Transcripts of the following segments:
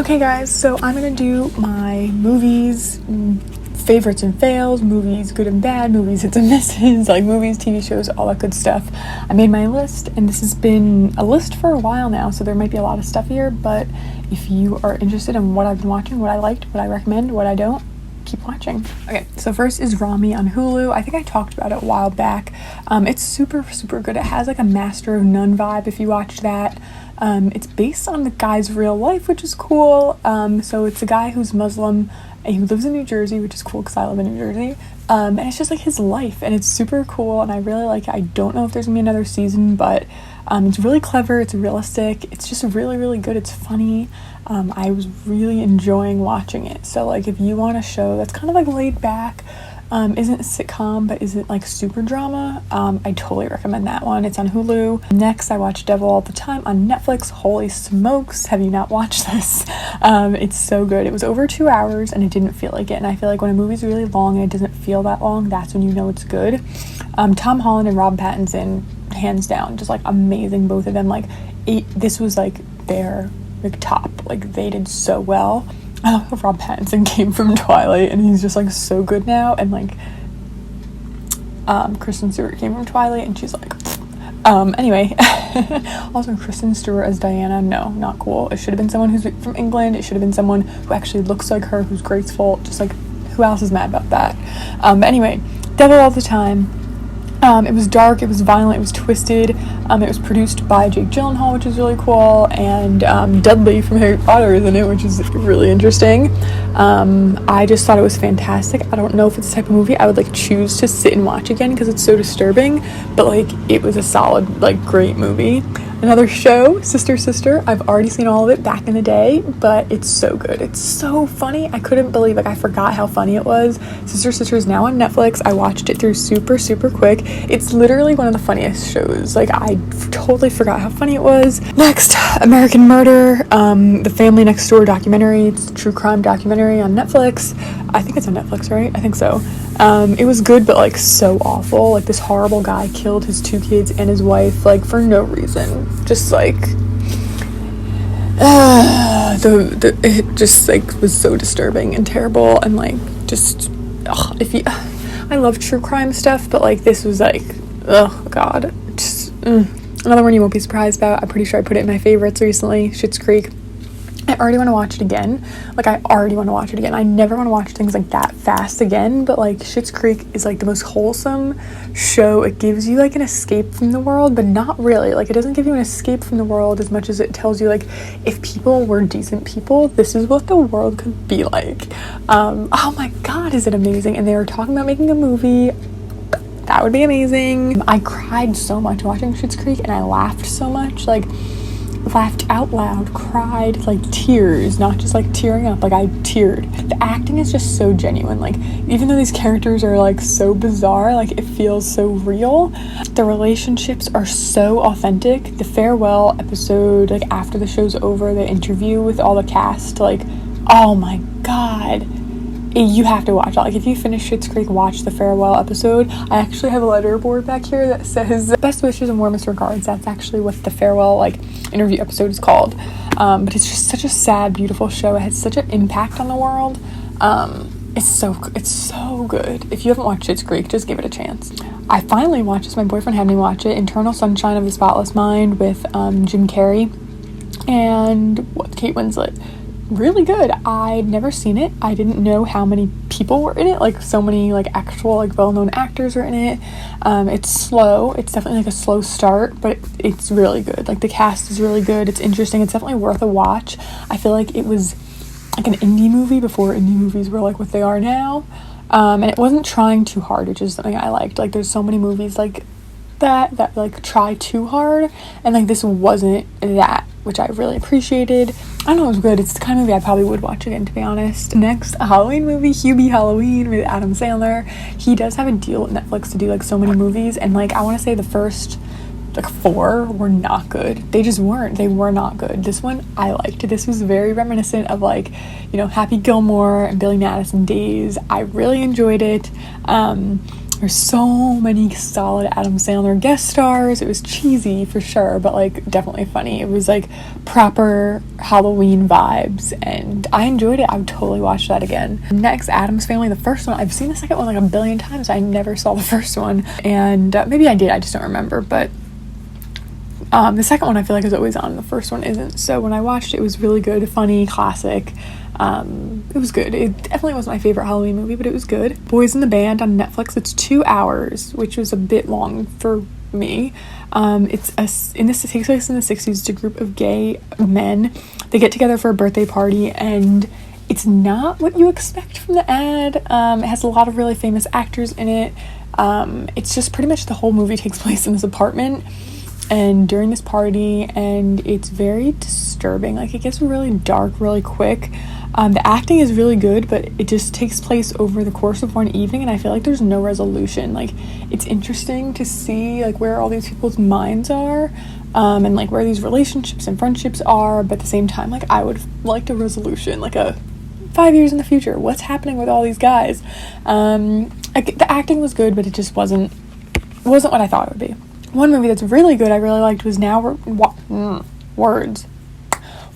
Okay guys, so I'm gonna do my movies, favorites and fails, movies good and bad, movies hits and misses, like movies, TV shows, all that good stuff. I made my list, and this has been a list for a while now, so there might be a lot of stuff here, but if you are interested in what I've been watching, what I liked, what I recommend, what I don't, keep watching. Okay, so first is Rami on Hulu. I think I talked about it a while back. It's super good. It has like a Master of None vibe if you watched that. It's based on the guy's real life, which is cool. So it's a guy who's Muslim and he lives in New Jersey, which is cool because I live in New Jersey. And it's just like his life, and it's super cool, and I really like it. I don't know if there's gonna be another season, but it's really clever, it's realistic, it's just really good, it's funny. I was really enjoying watching it. So like if you want a show that's kind of like laid back, isn't a sitcom but isn't like super drama, I totally recommend that one. It's on Hulu. Next, I watch Devil All the Time on Netflix. Holy smokes, have you not watched this? It's so good. It was over 2 hours and it didn't feel like it, and I feel like when a movie's really long and it doesn't feel that long, that's when you know it's good. Tom Holland and Rob Pattinson, hands down, just like amazing, both of them. Like this was like their like top, like they did so well. I love how Rob Pattinson came from Twilight and he's just like so good now, and like Kristen Stewart came from Twilight and she's like anyway. Also Kristen Stewart as Diana, no, not cool. It should have been someone who's from England. It should have been someone who actually looks like her, who's graceful. Just like, who else is mad about that? But anyway, Devil All the Time. It was dark, it was violent, it was twisted. It was produced by Jake Gyllenhaal, which is really cool, and Dudley from Harry Potter is in it, which is really interesting. I just thought it was fantastic. I don't know if it's the type of movie I would like choose to sit and watch again because it's so disturbing, but like it was a solid, like great movie. Another show, Sister. I've already seen all of it back in the day, but it's so good. It's so funny. I couldn't believe, like, I forgot how funny it was. Sister is now on Netflix. I watched it through super quick. It's literally one of the funniest shows. Like, I totally forgot how funny it was. Next, American Murder, the Family Next Door documentary. It's a true crime documentary on Netflix. I think it's on Netflix, right? I think so. It was good, but like so awful. Like this horrible guy killed his 2 kids and his wife, like for no reason. Just like it just like was so disturbing and terrible, and like just I love true crime stuff, but like this was like, oh god, just another one you won't be surprised about. I'm pretty sure I put it in my favorites recently, Schitt's Creek. I already want to watch it again. I never want to watch things like that fast again, but like Schitt's Creek is like the most wholesome show. It gives you like an escape from the world, but not really. Like it doesn't give you an escape from the world as much as it tells you like if people were decent people, this is what the world could be like. Oh my god, is it amazing? And they were talking about making a movie. That would be amazing. I cried so much watching Schitt's Creek, and I laughed so much, like laughed out loud, cried, like tears, not just like tearing up, like I teared. The acting is just so genuine. Like even though these characters are like so bizarre, like it feels so real. The relationships are so authentic. The farewell episode, like after the show's over, the interview with all the cast, like oh my god, you have to watch it. Like if you finish Schitt's Creek, watch the farewell episode. I actually have a letterboard back here that says best wishes and warmest regards. That's actually what the farewell like interview episode is called. But it's just such a sad, beautiful show. It has such an impact on the world. It's so good. If you haven't watched Schitt's Creek, just give it a chance. I finally watched this. My boyfriend had me watch it. Eternal Sunshine of the Spotless Mind with Jim Carrey and Kate Winslet. Really good. I'd never seen it. I didn't know how many people were in it. Like so many like actual like well-known actors are in it. It's slow. It's definitely like a slow start, but it's really good. Like the cast is really good. It's interesting. It's definitely worth a watch. I feel like it was like an indie movie before indie movies were like what they are now. And it wasn't trying too hard, which is something I liked. Like there's so many movies like that like try too hard, and like this wasn't that, which I really appreciated. I don't know, it was good. It's the kind of movie I probably would watch again, to be honest. Next, a Halloween movie, Hubie Halloween with Adam Sandler. He does have a deal with Netflix to do like so many movies, and like I want to say the first like 4 were not good. They just weren't. They were not good. This one I liked. This was very reminiscent of like, you know, Happy Gilmore and Billy Madison days. I really enjoyed it. There's so many solid Adam Sandler guest stars. It was cheesy for sure, but like definitely funny. It was like proper Halloween vibes, and I enjoyed it. I would totally watch that again. Next, Addams Family, the first one. I've seen the second one like a billion times. I never saw the first one, and maybe I did, I just don't remember. But the second one I feel like is always on. The first one isn't. So when I watched it, it was really good, funny, classic. It was good. It definitely wasn't my favorite Halloween movie, but it was good. Boys in the Band on Netflix. It's 2 hours, which was a bit long for me. It takes place in the 60s. It's a group of gay men. They get together for a birthday party, and it's not what you expect from the ad. It has a lot of really famous actors in it. It's just pretty much the whole movie takes place in this apartment and during this party, and it's very disturbing. Like, it gets really dark really quick. The acting is really good, but it just takes place over the course of one evening, and I feel like there's no resolution. Like, it's interesting to see like where all these people's minds are, and like where these relationships and friendships are, but at the same time, like, I would like a resolution, like a 5 years in the future, what's happening with all these guys? The acting was good, but it just wasn't what I thought it would be. One movie that's really good I really liked was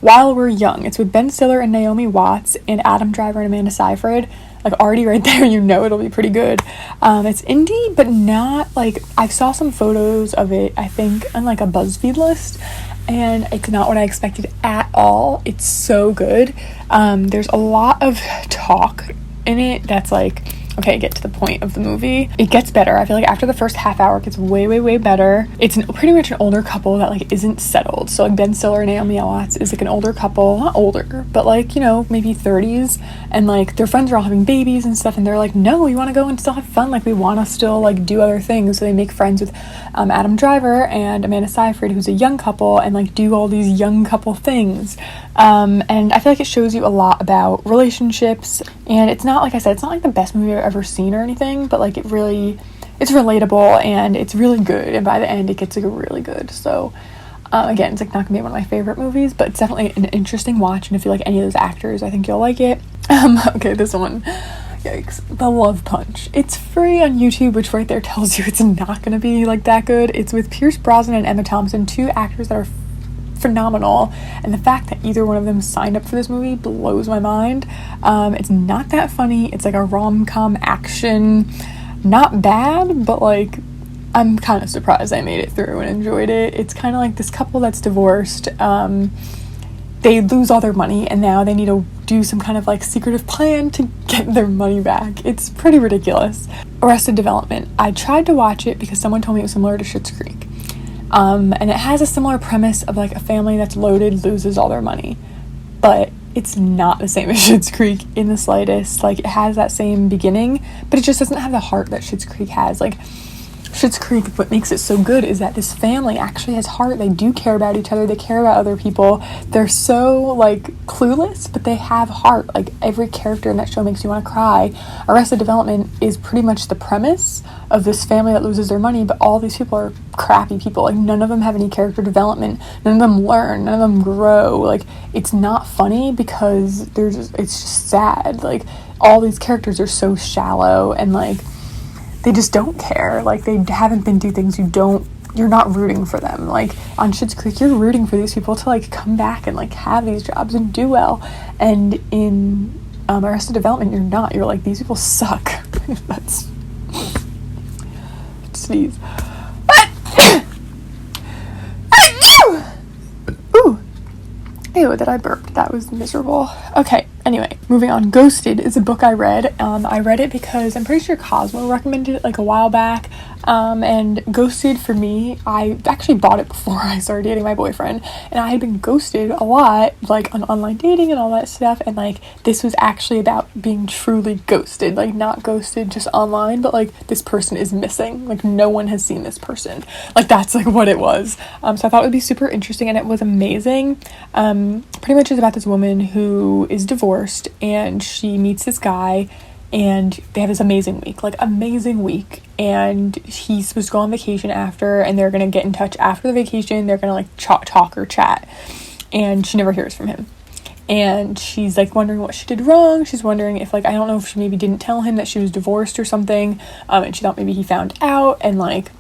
While We're Young. It's with Ben Stiller and Naomi Watts and Adam Driver and Amanda Seyfried. Like, already right there, you know it'll be pretty good. It's indie, but not like, I saw some photos of it, I think, on like a BuzzFeed list, and it's not what I expected at all. It's so good. There's a lot of talk in it that's like, okay, get to the point of the movie. It gets better. I feel like after the first half hour, it gets way, way, way better. It's pretty much an older couple that like isn't settled. So like Ben Stiller and Naomi Watts is like an older couple, not older, but like, you know, maybe 30s, and like their friends are all having babies and stuff, and they're like, no, we want to go and still have fun. Like, we want to still like do other things. So they make friends with Adam Driver and Amanda Seyfried, who's a young couple, and like do all these young couple things. And I feel like it shows you a lot about relationships, and it's not, like I said, it's not like the best movie I've ever seen or anything, but like it's relatable and it's really good, and by the end it gets like really good. So again, it's like not gonna be one of my favorite movies, but it's definitely an interesting watch, and if you like any of those actors, I think you'll like it. Okay, this one, yikes, The Love Punch. It's free on YouTube, which right there tells you it's not gonna be like that good. It's with Pierce Brosnan and Emma Thompson, 2 actors that are phenomenal, and the fact that either one of them signed up for this movie blows my mind. It's not that funny. It's like a rom-com action, not bad, but like I'm kind of surprised I made it through and enjoyed it. It's kind of like this couple that's divorced. They lose all their money, and now they need to do some kind of like secretive plan to get their money back. It's pretty ridiculous. Arrested Development. I tried to watch it because someone told me it was similar to Schitt's Creek. And it has a similar premise of like a family that's loaded loses all their money, but it's not the same as Schitt's Creek in the slightest. Like, it has that same beginning, but it just doesn't have the heart that Schitt's Creek has. Like, Schitt's Creek, what makes it so good is that this family actually has heart. They do care about each other. They care about other people. They're so like clueless, but they have heart. Like, every character in that show makes you want to cry. Arrested Development is pretty much the premise of this family that loses their money, but all these people are crappy people. Like, none of them have any character development. None of them learn. None of them grow. Like, it's not funny because it's just sad. Like, all these characters are so shallow, and like they just don't care. Like, they haven't been through things. You're not rooting for them. Like, on Schitt's Creek, you're rooting for these people to like come back and like have these jobs and do well. And in Arrested Development, you're not. You're like, these people suck. That's sneeze. Ooh. Ew, that I burped. That was miserable. Okay, anyway, moving on. Ghosted is a book I read. I read it because I'm pretty sure Cosmo recommended it like a while back. And Ghosted, for me, I actually bought it before I started dating my boyfriend, and I had been ghosted a lot, like on online dating and all that stuff, and like this was actually about being truly ghosted, like not ghosted just online, but like this person is missing, like no one has seen this person, like that's like what it was. So I thought it would be super interesting, and it was amazing. Pretty much is about this woman who is divorced, and she meets this guy, and they have this amazing week, and he's supposed to go on vacation after, and they're gonna get in touch after the vacation. They're gonna like talk or chat, and she never hears from him. and she's like wondering what she did wrong. She's wondering if like, I don't know if she maybe didn't tell him that she was divorced or something, and she thought maybe he found out, and like,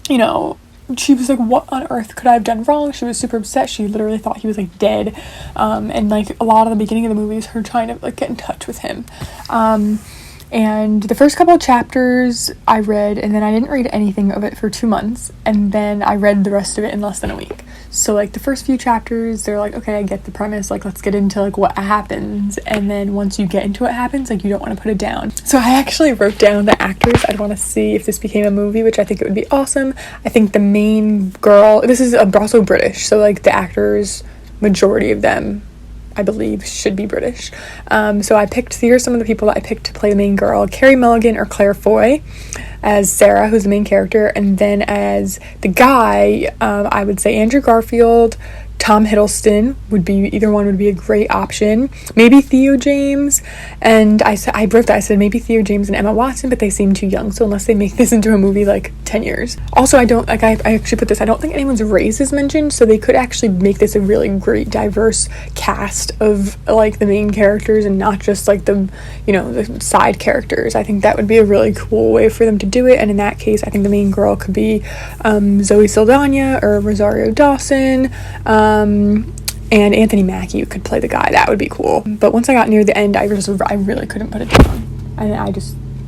you know, she was like, what on earth could I have done wrong? She was super upset. She literally thought he was like dead, and like a lot of the beginning of the movie is her trying to like get in touch with him. And the first couple of chapters I read, and then I didn't read anything of it for 2 months, and then I read the rest of it in less than a week. So like the first few chapters, they're like, okay, I get the premise, like let's get into like what happens, and then once you get into what happens, like you don't want to put it down. So I actually wrote down the actors I'd want to see if this became a movie, which I think it would be awesome. I think the main girl, this is also British, so like the actors, majority of them I believe should be British. So I picked, here are some of the people that I picked to play the main girl: Carey Mulligan or Claire Foy as Sarah, who's the main character, and then as the guy, I would say Andrew Garfield, Tom Hiddleston would be, either one would be a great option. Maybe Theo James, and I said maybe Theo James and Emma Watson, but they seem too young, so unless they make this into a movie like 10 years. Also, I actually put this, I don't think anyone's race is mentioned, so they could actually make this a really great diverse cast of like the main characters and not just like the, you know, the side characters. I think that would be a really cool way for them to do it, and in that case I think the main girl could be Zoe Saldana or Rosario Dawson, and Anthony Mackie could play the guy. That would be cool. But once I got near the end, I really couldn't put it down, and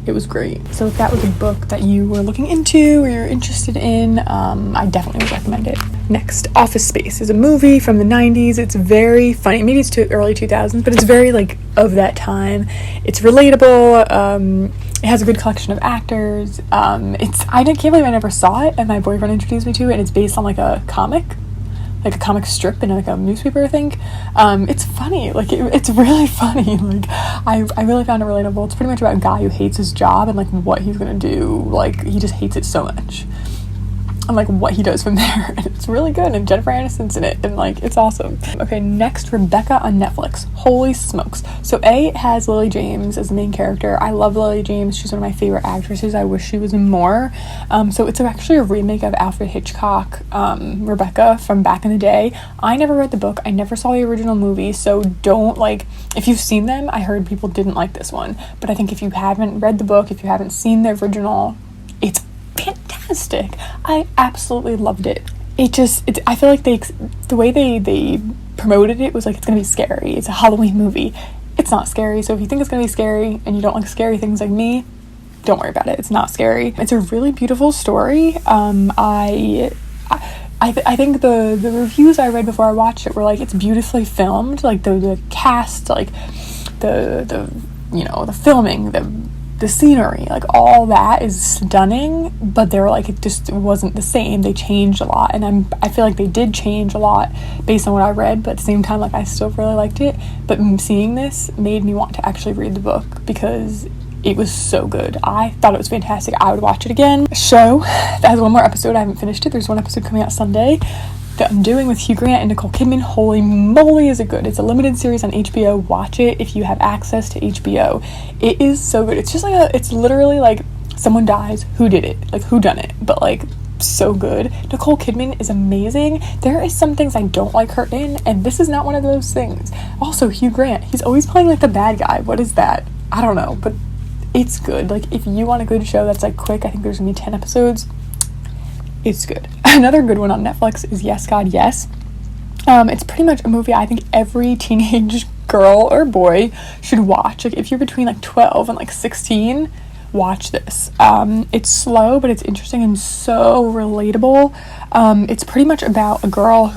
it was great. So if that was a book that you were looking into or you're interested in, I definitely would recommend it. Next, Office Space is a movie from the 90s. It's very funny. Maybe it's early 2000s, but it's very like of that time. It's relatable. It has a good collection of actors. I can't believe I never saw it, and my boyfriend introduced me to it, and it's based on like a comic strip in like a newspaper, I think. It's funny, like it's really funny. Like I really found it relatable. It's pretty much about a guy who hates his job and like what he's gonna do. Like he just hates it so much, and like what he does from there. And it's really good, and Jennifer Aniston's in it, and like it's awesome. Okay, next, Rebecca on Netflix. Holy smokes. So it has Lily James as the main character. I love Lily James. She's one of my favorite actresses. I wish she was in more. So it's actually a remake of Alfred Hitchcock, Rebecca, from back in the day. I never read the book. I never saw the original movie, so don't, like, if you've seen them, I heard people didn't like this one, but I think if you haven't read the book, if you haven't seen the original, it's fantastic. I absolutely loved it. I feel like the way they promoted it was like, it's gonna be scary. It's a Halloween movie. It's not scary. So if you think it's gonna be scary and you don't like scary things like me, don't worry about it. It's not scary. It's a really beautiful story. I think the reviews I read before I watched it were like, it's beautifully filmed. Like the cast, like the you know, the filming, the scenery, like all that is stunning, but they were like, it wasn't the same. They changed a lot, and I feel like they did change a lot based on what I read, but at the same time, like I still really liked it. But seeing this made me want to actually read the book because it was so good. I thought it was fantastic. I would watch it again. A show that has one more episode. I haven't finished it. There's one episode coming out Sunday that I'm doing with Hugh Grant and Nicole Kidman. Holy moly, is it good. It's a limited series on HBO. Watch it if you have access to HBO. It is so good. It's just like it's literally like someone dies, who did it? Like who done it? But like so good. Nicole Kidman is amazing. There is some things I don't like her in, and this is not one of those things. Also, Hugh Grant, he's always playing like the bad guy. What is that? I don't know, but it's good. Like if you want a good show that's like quick, I think there's gonna be 10 episodes. It's good. Another good one on Netflix is Yes, God, Yes. It's pretty much a movie I think every teenage girl or boy should watch. Like if you're between like 12 and like 16, watch this. It's slow, but it's interesting and so relatable. It's pretty much about a girl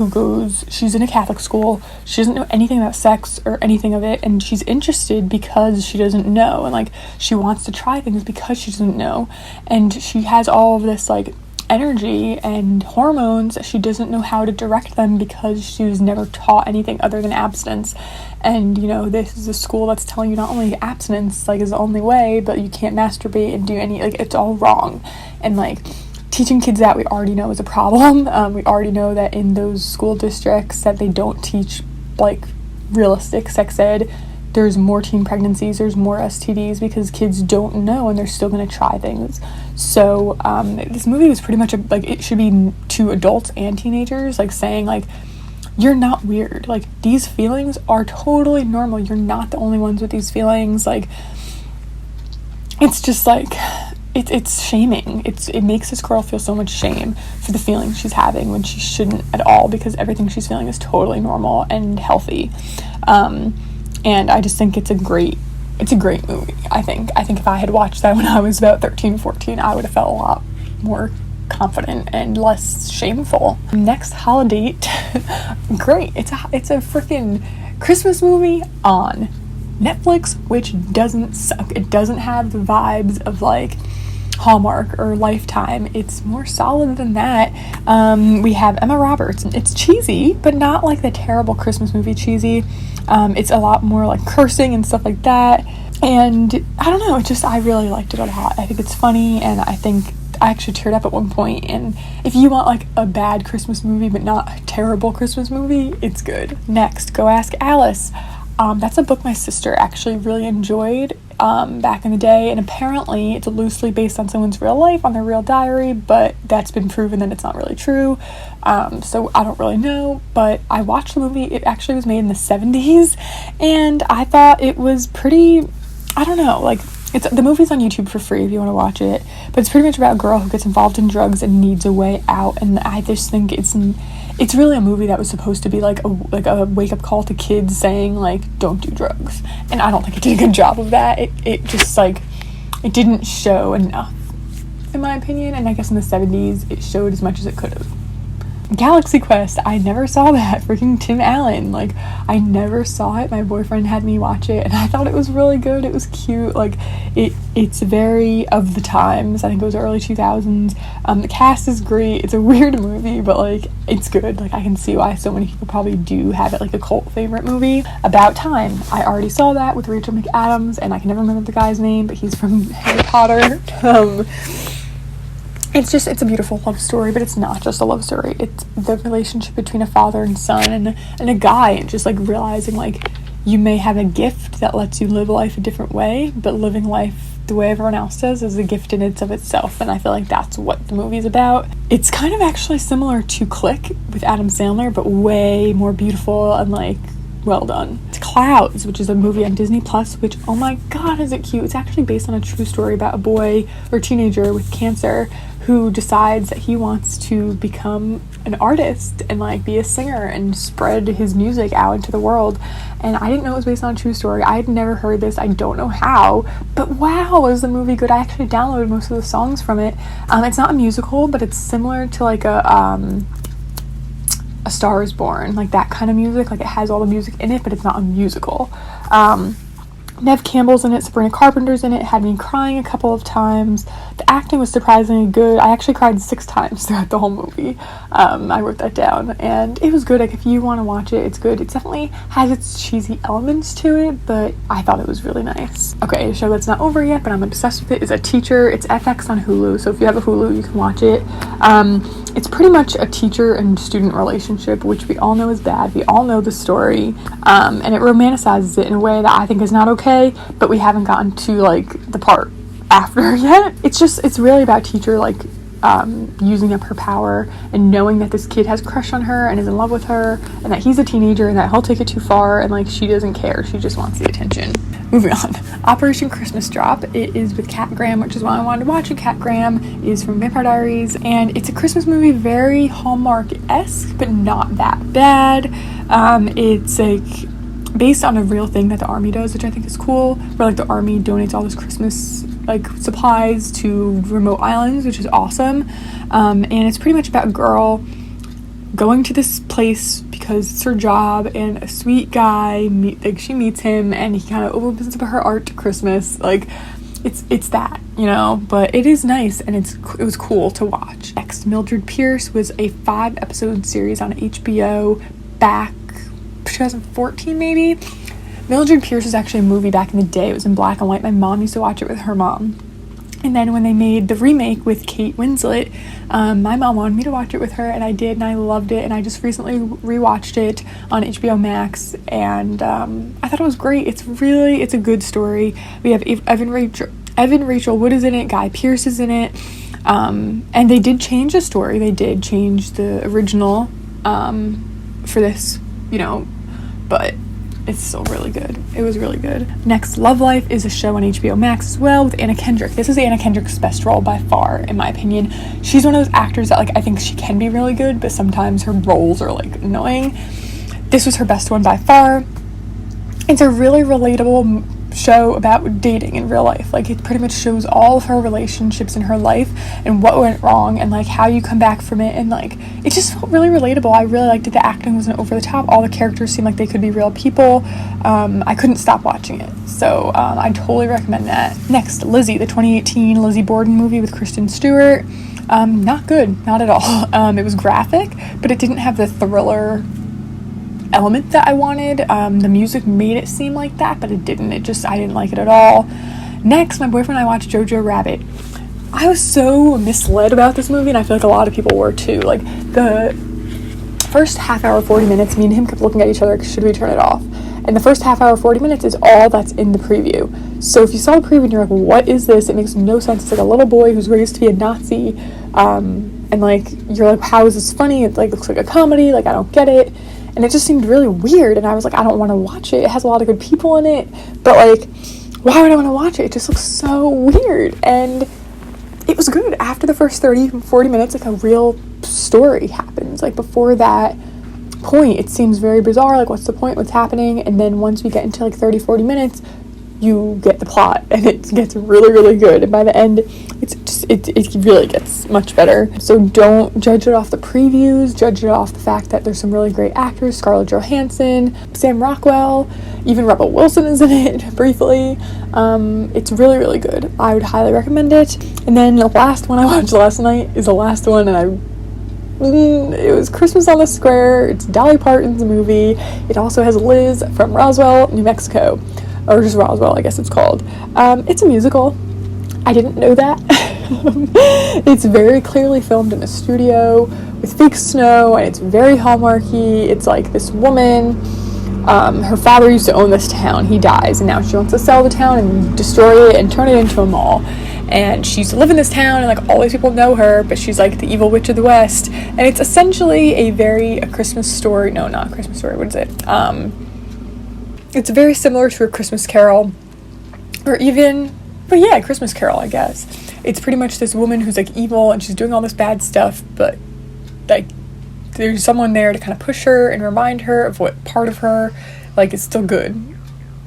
she's in a Catholic school. She doesn't know anything about sex or anything of it, and she's interested because she doesn't know, and like she wants to try things because she doesn't know, and she has all of this like energy and hormones. She doesn't know how to direct them because she was never taught anything other than abstinence. And you know, this is a school that's telling you not only abstinence like is the only way, but you can't masturbate and do any, like it's all wrong. And like teaching kids that, we already know is a problem. We already know that in those school districts that they don't teach like realistic sex ed, there's more teen pregnancies, there's more STDs because kids don't know and they're still going to try things. So this movie was pretty much like it should be to adults and teenagers, like saying like you're not weird. Like, these feelings are totally normal. You're not the only ones with these feelings. Like, it's just like, it's shaming. It makes this girl feel so much shame for the feelings she's having when she shouldn't at all, because everything she's feeling is totally normal and healthy. And I just think it's a great movie. I think if I had watched that when I was about 13, 14, I would have felt a lot more confident and less shameful. Next holiday, great. It's a freaking Christmas movie on Netflix, which doesn't suck. It doesn't have the vibes of like Hallmark or Lifetime. It's more solid than that. We have Emma Roberts. It's cheesy, but not like the terrible Christmas movie cheesy. It's a lot more like cursing and stuff like that. And I don't know, I really liked it a lot. I think it's funny, and I think I actually teared up at one point. And if you want like a bad Christmas movie but not a terrible Christmas movie, it's good. Next, Go Ask Alice. That's a book my sister actually really enjoyed back in the day, and apparently it's loosely based on someone's real life, on their real diary, but that's been proven that it's not really true. So I don't really know, but I watched the movie. It actually was made in the 70s, and I thought it was pretty, I don't know, like, the movie's on YouTube for free if you want to watch it, but it's pretty much about a girl who gets involved in drugs and needs a way out, and I just think it's really a movie that was supposed to be like a wake-up call to kids saying, like, don't do drugs. And I don't think it did a good job of that. It just, like, it didn't show enough, in my opinion. And I guess in the 70s, it showed as much as it could have. Galaxy Quest, I never saw that. Freaking Tim Allen. Like, I never saw it. My boyfriend had me watch it, and I thought it was really good. It was cute. Like, it's very of the times. I think it was early 2000s. The cast is great. It's a weird movie, but, like, it's good. Like, I can see why so many people probably do have it like a cult favorite movie. About Time. I already saw that with Rachel McAdams, and I can never remember the guy's name, but he's from Harry Potter. It's a beautiful love story, but it's not just a love story. It's the relationship between a father and son and a guy, and just, like, realizing, like, you may have a gift that lets you live life a different way, but living life the way everyone else does is a gift in and of itself, and I feel like that's what the movie's about. It's kind of actually similar to Click with Adam Sandler, but way more beautiful and, like, well done. It's Clouds, which is a movie on Disney Plus, which, oh my god, is it cute. It's actually based on a true story about a boy or teenager with cancer who decides that he wants to become an artist and, like, be a singer and spread his music out into the world. And I didn't know it was based on a true story. I had never heard this. I don't know how, but wow, is the movie good. I actually downloaded most of the songs from it. It's not a musical, but it's similar to, like, A Star is Born, like that kind of music. Like, it has all the music in it, but it's not a musical. Nev Campbell's in it, Sabrina Carpenter's in it. Had me crying a couple of times. The acting was surprisingly good. I actually cried 6 times throughout the whole movie. I wrote that down, and it was good. Like, if you want to watch it, it's good. It definitely has its cheesy elements to it, but I thought it was really nice. Okay, a show that's not over yet, but I'm obsessed with it, is A Teacher. It's FX on Hulu, so if you have a Hulu, you can watch it. It's pretty much a teacher and student relationship, which we all know is bad. We all know the story, and it romanticizes it in a way that I think is not okay, but we haven't gotten to, like, the part after yet. It's really about teacher, like, using up her power and knowing that this kid has a crush on her and is in love with her, and that he's a teenager and that he'll take it too far, and, like, she doesn't care. She just wants the attention. Moving on. Operation Christmas Drop. It is with Kat Graham, which is why I wanted to watch it. Kat Graham is from Vampire Diaries, and it's a Christmas movie, very Hallmark-esque, but not that bad. It's, like, based on a real thing that the Army does, which I think is cool, where, like, the Army donates all this Christmas, like, supplies to remote islands, which is awesome. And it's pretty much about a girl going to this place because it's her job, and a sweet guy, she meets him, and he kind of opens up her art to Christmas. Like, it's that, you know, but it is nice, and it was cool to watch. Next, Mildred Pierce was a 5-episode series on HBO back 2014 maybe. Mildred Pierce was actually a movie back in the day. It was in black and white. My mom used to watch it with her mom. And then when they made the remake with Kate Winslet, my mom wanted me to watch it with her, and I did, and I loved it. And I just recently rewatched it on HBO Max, and I thought it was great. It's a good story. We have Evan Rachel Wood is in it. Guy Pearce is in it. And they did change the story. They did change the original for this, you know, but it's still really good. It was really good. Next, Love Life is a show on HBO Max as well with Anna Kendrick. This is Anna Kendrick's best role by far, in my opinion. She's one of those actors that, like, I think she can be really good, but sometimes her roles are, like, annoying. This was her best one by far. It's a really relatable show about dating in real life. Like, it pretty much shows all of her relationships in her life and what went wrong and, like, how you come back from it, and, like, it just felt really relatable. I really liked it. The acting wasn't over the top. All the characters seemed like they could be real people. I couldn't stop watching it, so I totally recommend that. Next, Lizzie, the 2018 Lizzie Borden movie with Kristen Stewart. Not good, not at all. It was graphic, but it didn't have the thriller element that I wanted. The music made it seem like that, but it didn't. I didn't like it at all. Next, my boyfriend and I watched Jojo Rabbit. I was so misled about this movie, and I feel like a lot of people were too. Like, the first half hour, 40 minutes, me and him kept looking at each other, should we turn it off? And the first half hour, 40 minutes is all that's in the preview. So if you saw the preview and you're like, what is this? It makes no sense. It's like a little boy who's raised to be a Nazi, and, like, you're like, how is this funny? It, like, looks like a comedy. Like, I don't get it. And it just seemed really weird, and I was like, I don't want to watch it. It has a lot of good people in it, but, like, why would I want to watch it? It just looks so weird. And it was good. After the first 30-40 minutes, like, a real story happens. Like, before that point, it seems very bizarre. Like, what's the point? What's happening? And then once we get into, like, 30-40 minutes, you get the plot, and it gets really, really good. And by the end, it really gets much better. So don't judge it off the previews. Judge it off the fact that there's some really great actors: Scarlett Johansson, Sam Rockwell, even Rebel Wilson is in it briefly. It's really, really good. I would highly recommend it. And then the last one I watched last night is the last one, and it was Christmas on the Square. It's Dolly Parton's movie. It also has Liz from Roswell, New Mexico. Or just Roswell, I guess it's called. It's a musical. I didn't know that. It's very clearly filmed in a studio with fake snow, and it's very Hallmarky. It's like this woman, her father used to own this town. He dies, and now she wants to sell the town and destroy it and turn it into a mall. And she used to live in this town, and, like, all these people know her, but she's like the evil witch of the West. And it's essentially a Christmas Story. No, not a Christmas Story. What is it? It's very similar to A Christmas Carol, or even, but yeah, Christmas Carol, I guess. It's pretty much this woman who's, like, evil, and she's doing all this bad stuff, but, like, there's someone there to kind of push her and remind her of what part of her, like, is still good,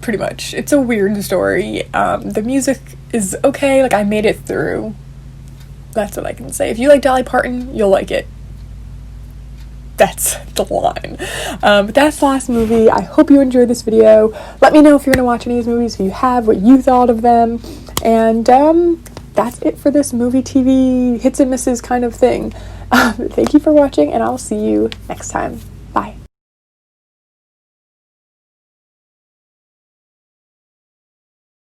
pretty much. It's a weird story. The music is okay. Like, I made it through. That's what I can say. If you like Dolly Parton, you'll like it. That's the line. But that's the last movie. I hope you enjoyed this video. Let me know if you're going to watch any of these movies, if you have, what you thought of them. And that's it for this movie TV hits and misses kind of thing. Thank you for watching, and I'll see you next time.